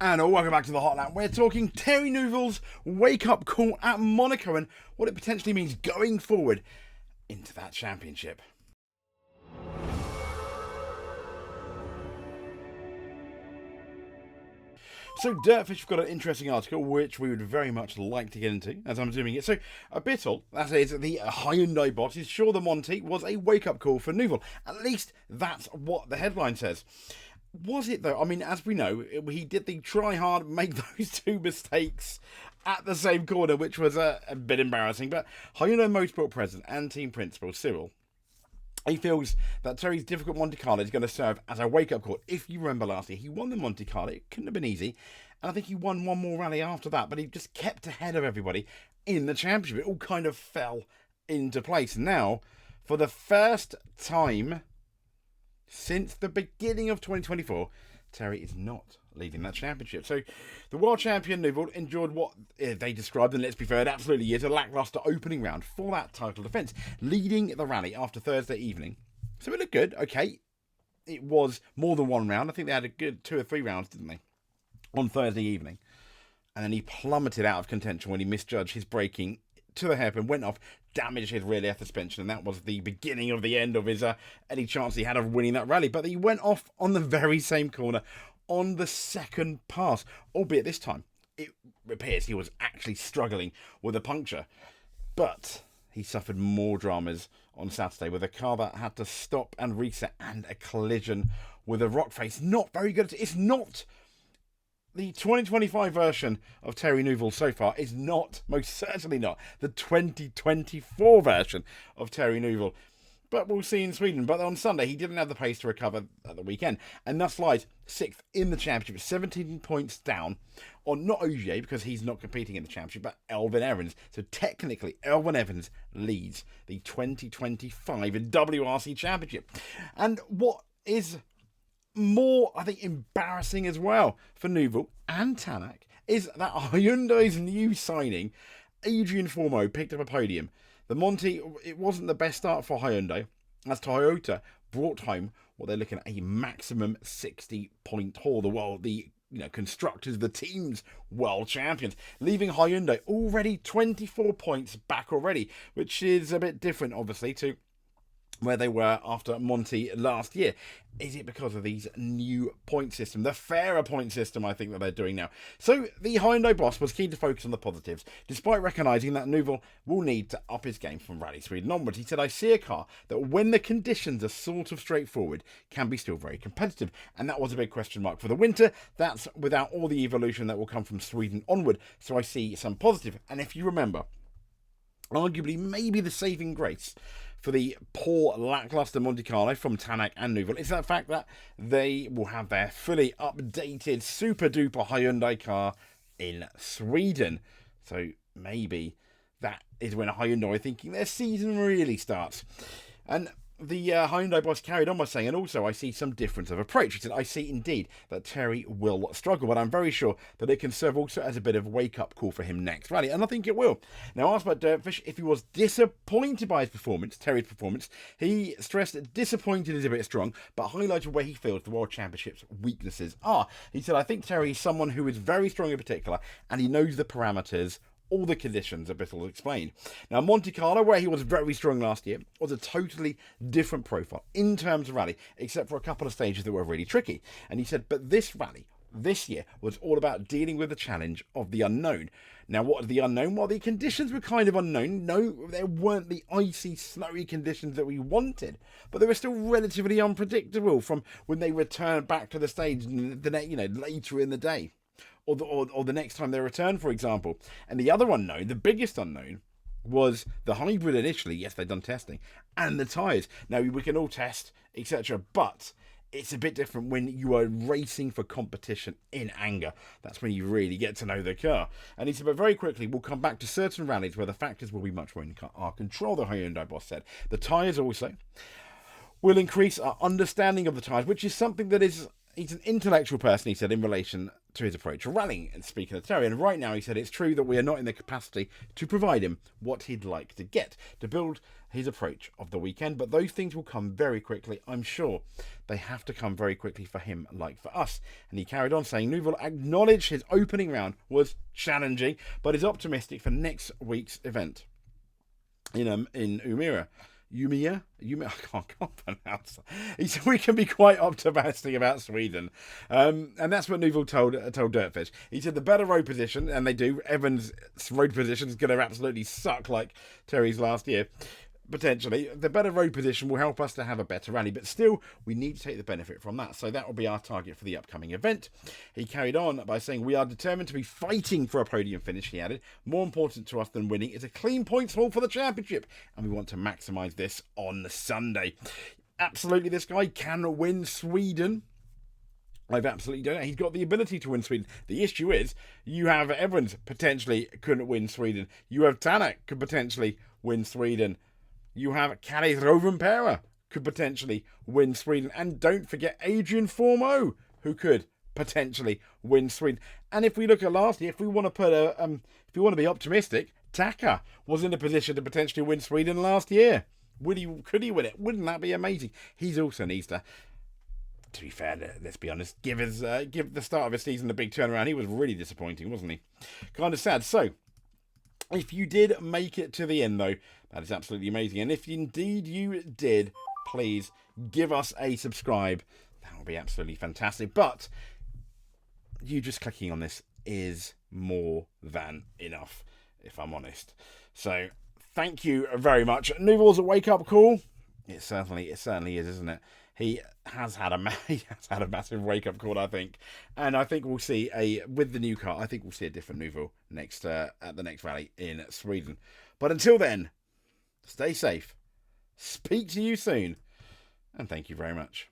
And welcome back to the Hotline. We're talking Thierry Neuville's wake-up call at Monaco and what it potentially means going forward into that championship. So Dirtfish have got an interesting article which we would very much like to get into as I'm zooming it. So Bittel, that is the Hyundai boss, is sure the Monte was a wake-up call for Neuville. At least that's what the headline says. Was it though? I mean, as we know, he did the try hard, make those two mistakes at the same corner, which was a bit embarrassing. But Hyundai Motorsport president and team principal Cyril, he feels that Thierry's difficult Monte Carlo is going to serve as a wake-up call. If you remember last year, he won the Monte Carlo. It couldn't have been easy. And I think he won one more rally after that, but he just kept ahead of everybody in the championship. It all kind of fell into place. Now, for the first time since the beginning of 2024, Thierry is not leading that championship. So the world champion Neuville endured what they described, and let's be fair, it absolutely is, a lacklustre opening round for that title defence, leading the rally after Thursday evening. So it looked good. Okay, it was more than one round. I think they had a good 2 or 3 rounds, didn't they, on Thursday evening. And then he plummeted out of contention when he misjudged his braking to the hairpin, went off, damaged his rear left suspension, and that was the beginning of the end of his any chance he had of winning that rally. But he went off on the very same corner on the second pass, albeit this time it appears he was actually struggling with a puncture. But he suffered more dramas on Saturday with a car that had to stop and reset and a collision with a rock face. Not very good. It's not the 2025 version of Thierry Neuville so far. Is not, most certainly not, the 2024 version of Thierry Neuville. But we'll see in Sweden. But on Sunday, he didn't have the pace to recover at the weekend, and thus lies 6th in the championship, 17 points down on not Ogier, because he's not competing in the championship, but Elfyn Evans. So technically, Elfyn Evans leads the 2025 WRC Championship. And what is more, I think, embarrassing as well for Neuville and Tanak is that Hyundai's new signing, Adrian Formeau, picked up a podium. The Monte, it wasn't the best start for Hyundai, as Toyota brought home what they're looking at a maximum 60-point haul. The constructors, the team's world champions, leaving Hyundai already 24 points back already, which is a bit different, obviously, to where they were after Monte last year. Is it because of these new point system, the fairer point system, I think, that they're doing now? So the Hyundai boss was keen to focus on the positives, despite recognising that Neuville will need to up his game from Rally Sweden onwards. He said, I see a car that, when the conditions are sort of straightforward, can be still very competitive. And that was a big question mark for the winter. That's without all the evolution that will come from Sweden onward. So I see some positive. And if you remember, arguably maybe the saving grace for the poor, lacklustre Monte Carlo from Tanak and Neuville is that fact that they will have their fully updated, super-duper Hyundai car in Sweden. So maybe that is when Hyundai are thinking their season really starts. And the Hyundai boss carried on by saying, and also I see some difference of approach. He said, I see indeed that Thierry will struggle, but I'm very sure that it can serve also as a bit of a wake-up call for him next rally, and I think it will. Now, asked about Dirtfish if he was disappointed by his performance, Thierry's performance, he stressed that disappointed is a bit strong, but highlighted where he feels the World Championship's weaknesses are. He said, I think Thierry is someone who is very strong in particular, and he knows the parameters, all the conditions, a bit will explain. Now, Monte Carlo, where he was very strong last year, was a totally different profile in terms of rally, except for a couple of stages that were really tricky. And he said, but this rally, this year, was all about dealing with the challenge of the unknown. Now, what is the unknown? Well, the conditions were kind of unknown. No, there weren't the icy, snowy conditions that we wanted, but they were still relatively unpredictable from when they returned back to the stage, later in the day. Or the next time they return, for example. And the other unknown, the biggest unknown, was the hybrid initially. Yes, they've done testing. And the tyres. Now, we can all test, etc. But it's a bit different when you are racing for competition in anger. That's when you really get to know the car. And he said, but very quickly, we'll come back to certain rallies where the factors will be much more in our control, the Hyundai boss said. The tyres also will increase our understanding of the tyres, which is something that is... He's an intellectual person, he said, in relation to his approach rallying. And speaking of Thierry, and right now he said it's true that we are not in the capacity to provide him what he'd like to get to build his approach of the weekend, but those things will come very quickly. I'm sure they have to come very quickly for him like for us. And he carried on saying Neuville acknowledged his opening round was challenging, but is optimistic for next week's event in Umira. I can't pronounce that. He said we can be quite optimistic about Sweden. And that's what Neuville told Dirtfish. He said the better road position, and they do, Evans' road position is going to absolutely suck like Thierry's last year. Potentially, the better road position will help us to have a better rally, but still, we need to take the benefit from that. So that will be our target for the upcoming event. He carried on by saying, we are determined to be fighting for a podium finish, he added. More important to us than winning is a clean points haul for the championship, and we want to maximise this on Sunday. Absolutely, this guy can win Sweden. I've absolutely done it. He's got the ability to win Sweden. The issue is, you have Evans potentially couldn't win Sweden. You have Tanak could potentially win Sweden. You have Calais Rovanperä could potentially win Sweden. And don't forget Adrian Formeau, who could potentially win Sweden. And if we look at last year, if we want to be optimistic, Taka was in a position to potentially win Sweden last year. Could he win it? Wouldn't that be amazing? He's also needs to be fair, let's be honest, give the start of his season a big turnaround. He was really disappointing, wasn't he? Kind of sad. So, if you did make it to the end, though, that is absolutely amazing. And if indeed you did, please give us a subscribe. That would be absolutely fantastic. But you just clicking on this is more than enough, if I'm honest. So, thank you very much. Neuville's a wake-up call. It certainly is, isn't it? He has had a massive wake-up call, I think. And I think we'll see with the new car, I think we'll see a different Neuville at the next rally in Sweden. But until then, stay safe, speak to you soon, and thank you very much.